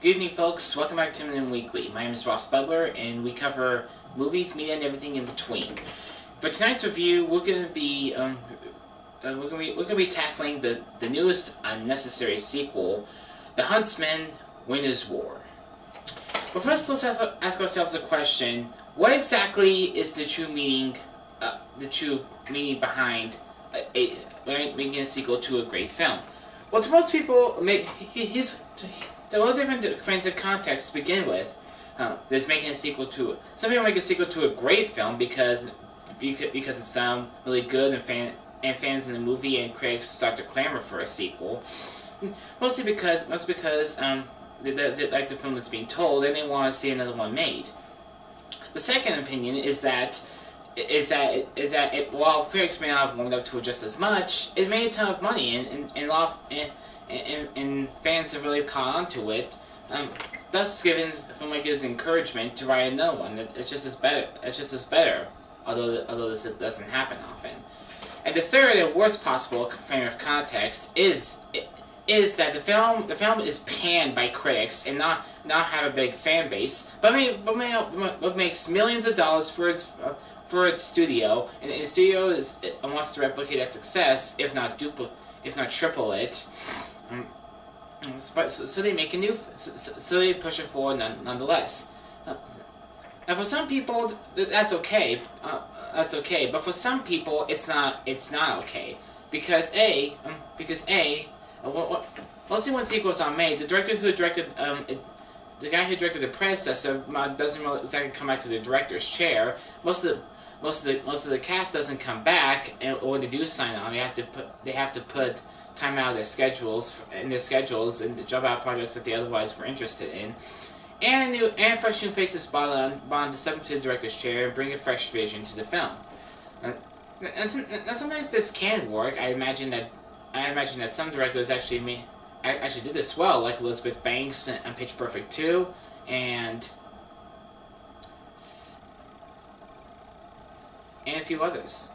Good evening, folks. Welcome back to M&M Weekly. My name is Ross Butler, and we cover movies, media, and everything in between. For tonight's review, we're going to be tackling the newest unnecessary sequel, The Huntsman: Winter's War. But first, let's ask ourselves a question: what exactly is the true meaning behind making a sequel to a great film? Well, to most people, there are all different kinds of context to begin with. There's making a sequel to some people make a sequel to a great film because it's done really good and fans in the movie and critics start to clamor for a sequel. Mostly because they like the film that's being told and they want to see another one made. The second opinion is that while critics may not have warmed up to it just as much, it made a ton of money and fans have really caught on to it, thus giving filmmakers encouragement to write another one. It's just as better, although this doesn't happen often. And the third and worst possible frame of context is that the film is panned by critics and not have a big fan base, but makes millions of dollars for its studio, and the studio wants to replicate that success, if not triple it. So they make a new, so they push it forward nonetheless. Now, for some people, that's okay. But for some people, it's not okay because mostly when sequels are made, the director who directed the guy who directed the predecessor doesn't really exactly come back to the director's chair. Most of the cast doesn't come back, or when they do sign on, they have to put time out of their schedules and to jump out projects that they otherwise were interested in. And fresh new faces bond to step into the director's chair and bring a fresh vision to the film. Now sometimes this can work. I imagine that some directors actually did this well, like Elizabeth Banks on Pitch Perfect 2, and a few others.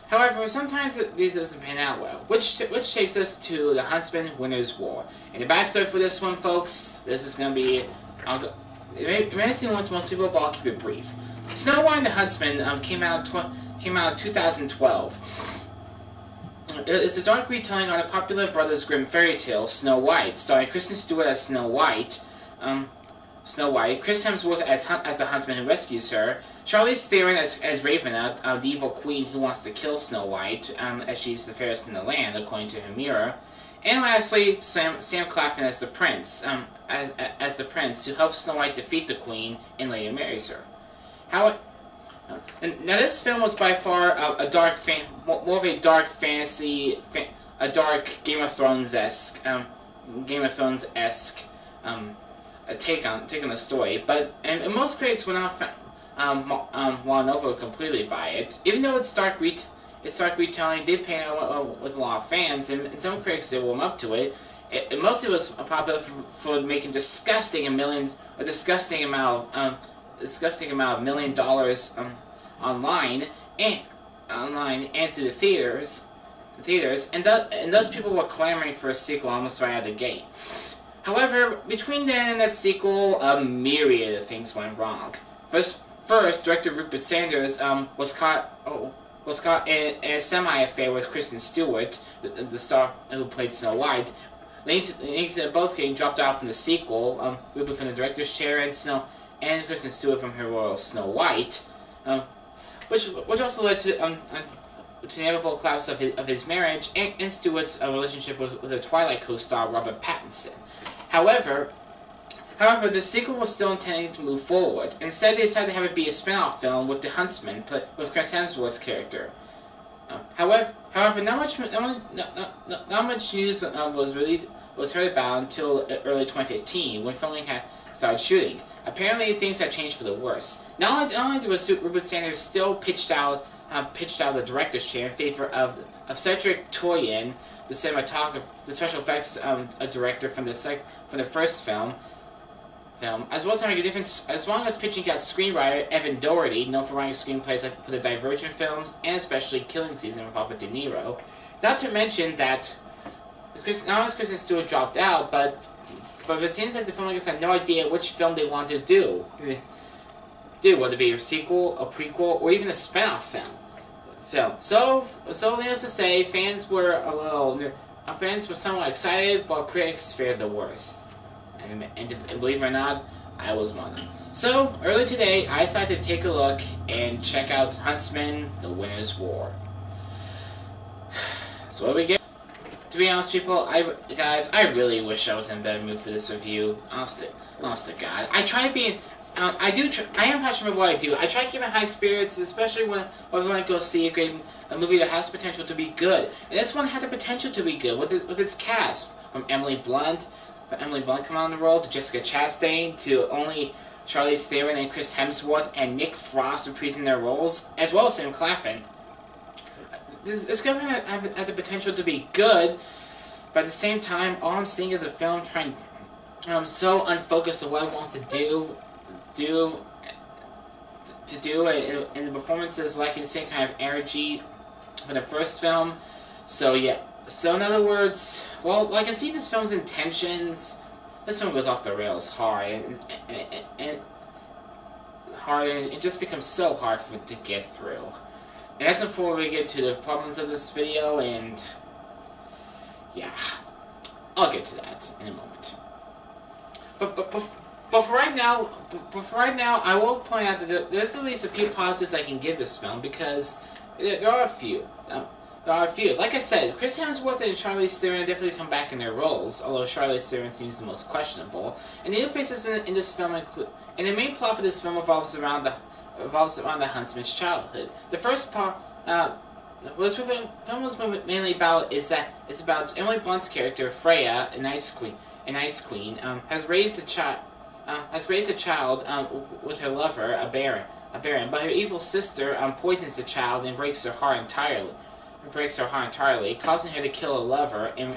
However, sometimes these doesn't pan out well, which takes us to The Huntsman: Winter's War. And the backstory for this one, folks, this is going to be, it may seem like to most people, but I'll keep it brief. Snow White and the Huntsman came out in 2012. It's a dark retelling on a popular Brothers Grimm fairy tale, Snow White, starring Kristen Stewart as Snow White, Chris Hemsworth as the huntsman who rescues her, Charlize Theron as Raven, the evil queen who wants to kill Snow White, as she's the fairest in the land, according to her mirror, and lastly, Sam Claflin as the prince, as the prince who helps Snow White defeat the queen and later marries her. Now this film was by far more of a dark fantasy, a dark Game of Thrones-esque, a take on the story, and most critics were not won over completely by it. Even though its dark retelling did pan out with a lot of fans, and some critics did warm up to it. It mostly was popular for making a disgusting amount of $1 million online and through the theaters, and thus people were clamoring for a sequel almost right out of the gate. However, between then and that sequel, a myriad of things went wrong. First, director Rupert Sanders was caught in a semi-affair with Kristen Stewart, the star who played Snow White, leading to both getting dropped out from the sequel. Rupert from the director's chair and Kristen Stewart from her role Snow White, which also led to the inevitable collapse of his marriage and Stewart's relationship with her Twilight co-star Robert Pattinson. However, the sequel was still intended to move forward. Instead, they decided to have it be a spin-off film with The Huntsman, with Chris Hemsworth's character. However, not much news was heard about until early 2015, when filming had started shooting. Apparently, things had changed for the worse. Not only was Rupert Sanders still pitched out the director's chair in favor of Cedric Toyen, the special effects director from the first film, as well as pitching out screenwriter Evan Doherty, known for writing screenplays for the Divergent films and especially Killing Season with Robert De Niro. Not to mention that not only Kristen Stewart dropped out, but it seems like the filmmakers had no idea which film they wanted to do. Whether it be a sequel, a prequel, or even a spin-off film. So needless to say, fans were somewhat excited, while critics feared the worst. And believe it or not, I was one of them. So early today, I decided to take a look and check out Huntsman: The Winter's War. So what do we get? To be honest, people, guys, I really wish I was in a better mood for this review. Honest to God, I try being. I am passionate about what I do. I try keeping high spirits, especially when I go see a movie that has potential to be good. And this one had the potential to be good with its cast, from Emily Blunt coming on the role, to Jessica Chastain, to only Charlize Theron and Chris Hemsworth and Nick Frost reprising their roles, as well as Sam Claflin. It's going to have the potential to be good, but at the same time, all I'm seeing is a film trying. I'm so unfocused on what it wants to do, and the performances lacking the same kind of energy for the first film. So yeah. So in other words, well, I can see this film's intentions. This film goes off the rails hard, and it just becomes so hard to get through. And that's before we get to the problems of this video, and yeah, I'll get to that in a moment. But for right now, I will point out that there's at least a few positives I can give this film, because there are a few. Like I said, Chris Hemsworth and Charlize Theron definitely come back in their roles, although Charlize Theron seems the most questionable. And the new faces in this film include, and the main plot for this film revolves around the Huntsman's childhood. The first part, what this film was mainly about is about Emily Blunt's character Freya, an ice queen, has raised a child with her lover, a baron, but her evil sister poisons the child and breaks her heart entirely, causing her to kill a lover and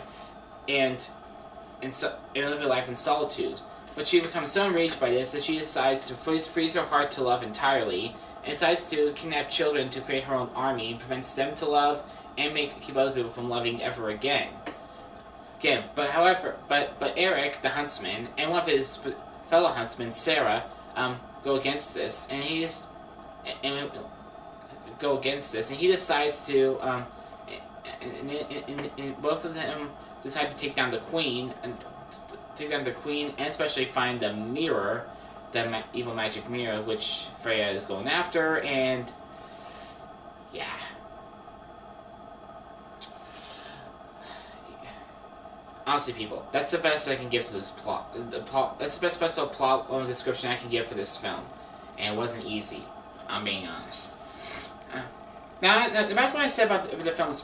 live her life in solitude. But she becomes so enraged by this that she decides to freeze her heart to love entirely, and decides to kidnap children to create her own army and prevents them to love and keep other people from loving ever again. But Eric, the huntsman, and one of his fellow huntsmen, Sarah, go against this, and he decides to, and both of them decide to take down the queen, and especially find the mirror, the evil magic mirror, which Freya is going after, and yeah. Honestly, people, that's the best I can give to this plot. That's the best possible plot or description I can give for this film, and it wasn't easy. I'm being honest. Now, back when I said about the film's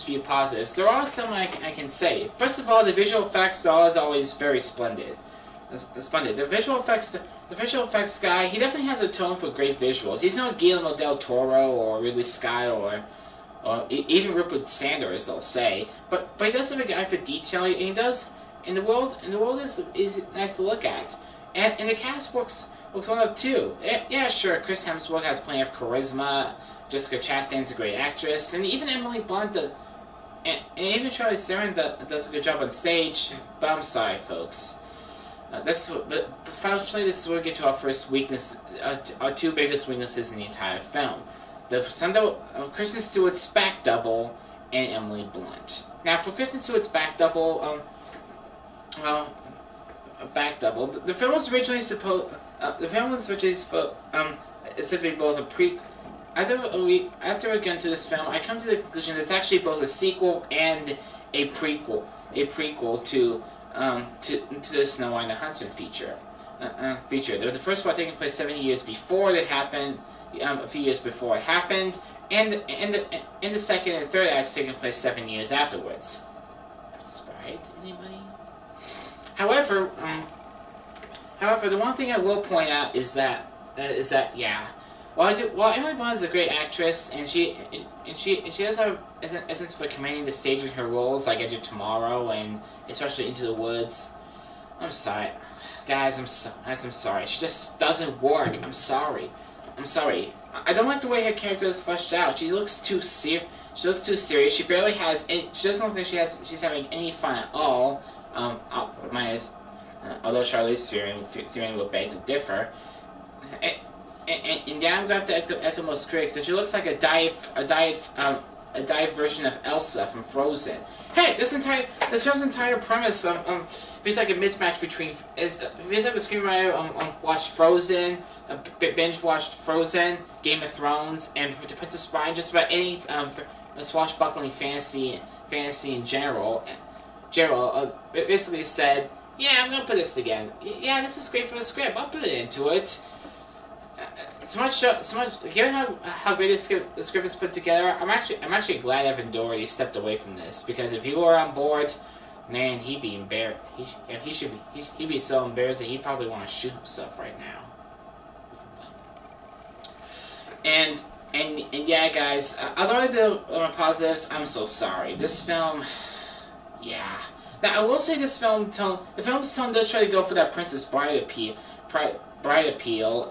few positives, there are some I can say. First of all, the visual effects are always very splendid. The visual effects guy, he definitely has a tone for great visuals. He's not Guillermo del Toro or Ridley Scott or even Rupert Sanders, I'll say. But he does have a guy for detail, and he does. And the world is nice to look at. And the cast works one of two. Yeah, sure, Chris Hemsworth has plenty of charisma. Jessica Chastain's a great actress, and even Emily Blunt, and even Charlize Theron does a good job on stage. But I'm sorry, folks. But fortunately, this is where we get to our first weakness, our two biggest weaknesses in the entire film: Kristen Stewart's back double and Emily Blunt. Now, for Kristen Stewart's back double, the film was originally supposed to be both a prequel. After we get into this film, I come to the conclusion that it's actually both a sequel and a prequel to the Snow White and the Huntsman feature. The first part taking place 70 years before it happened, a few years before it happened, and the second and third acts taking place 7 years afterwards. Right? Anybody? However, the one thing I will point out is that yeah. While Emily Blunt is a great actress, and she does have essence for commanding the stage in her roles, like Edge of Tomorrow and especially Into the Woods. I'm sorry, guys. I'm sorry. She just doesn't work. I'm sorry. I don't like the way her character is fleshed out. She looks too serious. She looks too serious. She barely has any, she doesn't look like she's having any fun at all. Minus, although Charlize's theory will beg to differ. And yeah, I'm going to have to echo most critics that she looks like a diet version of Elsa from Frozen. Hey, this film's entire premise feels like a mismatch between feels like the screenwriter watched Frozen, binge watched Frozen, Game of Thrones, and The Princess Bride, just about any swashbuckling fantasy in general. It basically said, yeah, I'm gonna put this together. Yeah, this is great for the script. I'll put it into it. So much. Given how great the script is put together, I'm actually glad Evan Doherty stepped away from this, because if he were on board, man, he'd be embarrassed. He'd be so embarrassed that he'd probably want to shoot himself right now. And yeah, guys. Although I do my positives, I'm so sorry. This film, yeah. Now I will say the film's tone does try to go for that Princess Bride appeal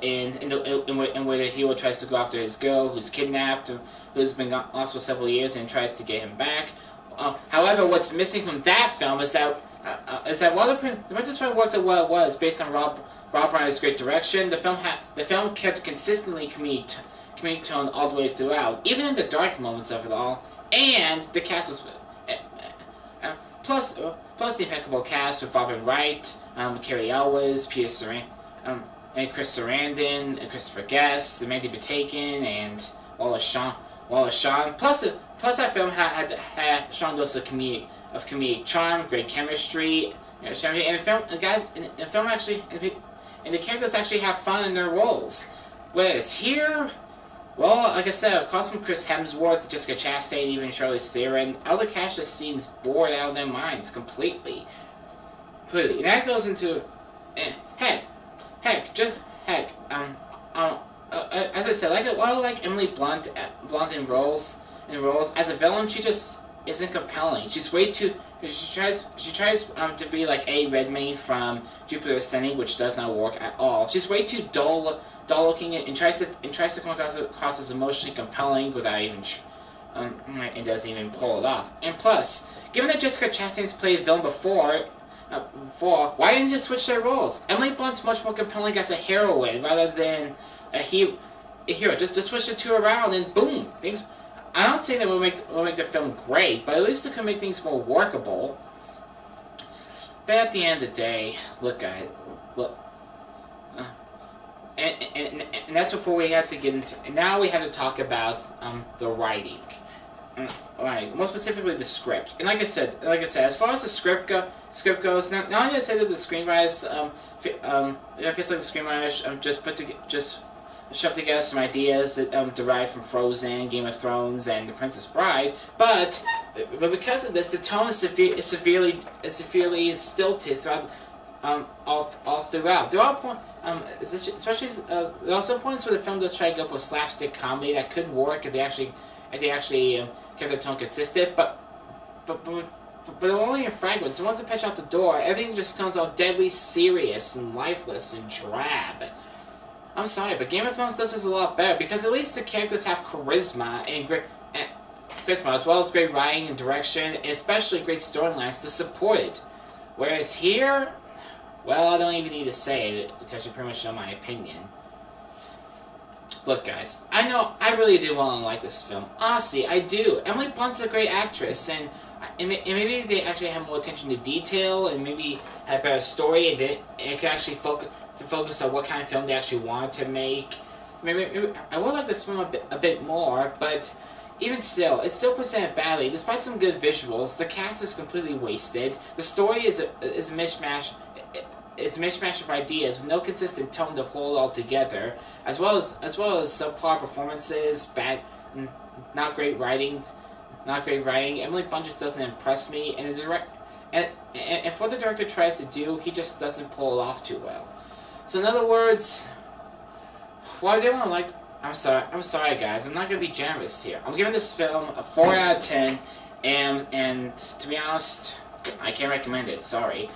in where the hero tries to go after his girl who's kidnapped, who's been lost for several years, and tries to get him back. However, what's missing from that film is that while the Princess Bride worked out what it was based on Rob Reiner's great direction, the film kept consistently comedic tone all the way throughout, even in the dark moments of it all, and the cast was plus the impeccable cast with Robin Wright, Carrie Elwes, Peter Saran, and Chris Sarandon, and Christopher Guest, Mandy Patinkin, and Wallace Shawn. Plus that film had strong dose of comedic charm, great chemistry, and the characters actually have fun in their roles. Whereas here, well, like I said, across from Chris Hemsworth, Jessica Chastain, even Charlize Theron, other cast just seems bored out of their minds completely. And that goes into, as I said, like Emily Blunt in roles. As a villain, she just isn't compelling. She's way too. She tries to be like A. Redmayne from Jupiter Ascending, which does not work at all. She's way too dull looking, and tries to come across as emotionally compelling without even. It doesn't even pull it off. And plus, given that Jessica Chastain's played a villain before, why didn't you switch their roles? Emily Blunt's much more compelling as a heroine rather than a hero. Just switch the two around and boom, things. I'm not saying that will make the film great, but at least it can make things more workable. But at the end of the day, look, guys, and that's before we have to get into. And now we have to talk about the writing. Right, more specifically the script. And like I said, as far as the script goes, not only did I say that the screenwriters, it feels like the screenwriters just shoved together some ideas that derived from Frozen, Game of Thrones, and The Princess Bride, but because of this, the tone is severely stilted throughout, all throughout. There are points, there are some points where the film does try to go for slapstick comedy that could work if they actually kept the tone consistent, but only in fragments. And once they pitch out the door, everything just comes out deadly serious and lifeless and drab. I'm sorry, but Game of Thrones does this a lot better, because at least the characters have charisma as well as great writing and direction, and especially great storylines to support it. Whereas here, well, I don't even need to say it, because you pretty much know my opinion. Look, guys, I really do want to like this film. Honestly, I do. Emily Blunt's a great actress, and maybe if they actually have more attention to detail, and maybe had a better story, and it could actually focus on what kind of film they actually wanted to make. Maybe I would like this film a bit more, but even still, it's still presented badly. Despite some good visuals, the cast is completely wasted. The story is a mishmash. It's a mishmash of ideas with no consistent tone to hold all together, as well as subpar performances, not great writing. Emily Blunt just doesn't impress me, and for what the director tries to do, he just doesn't pull it off too well. So in other words, while I did want to like, I'm sorry guys, I'm not gonna be generous here. I'm giving this film a 4 out of 10, and to be honest, I can't recommend it. Sorry.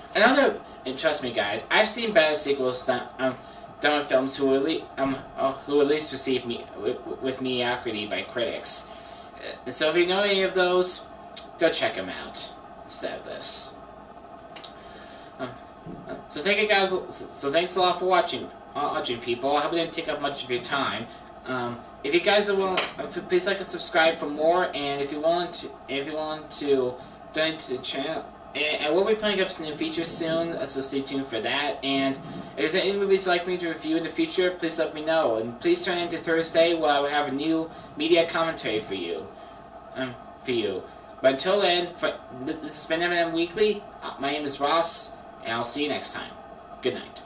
And trust me, guys, I've seen better sequels done with films who at least receive with mediocrity by critics. So if you know any of those, go check them out instead of this. So thank you guys. So thanks a lot for watching, people. I hope I didn't take up much of your time. If you guys are willing, please like and subscribe for more. And if you want to donate to the channel, and we'll be putting up some new features soon, so stay tuned for that. And if there's any movies you'd like me to review in the future, please let me know. And please turn into Thursday where I will have a new media commentary for you. But until then, this has been M&M Weekly. My name is Ross, and I'll see you next time. Good night.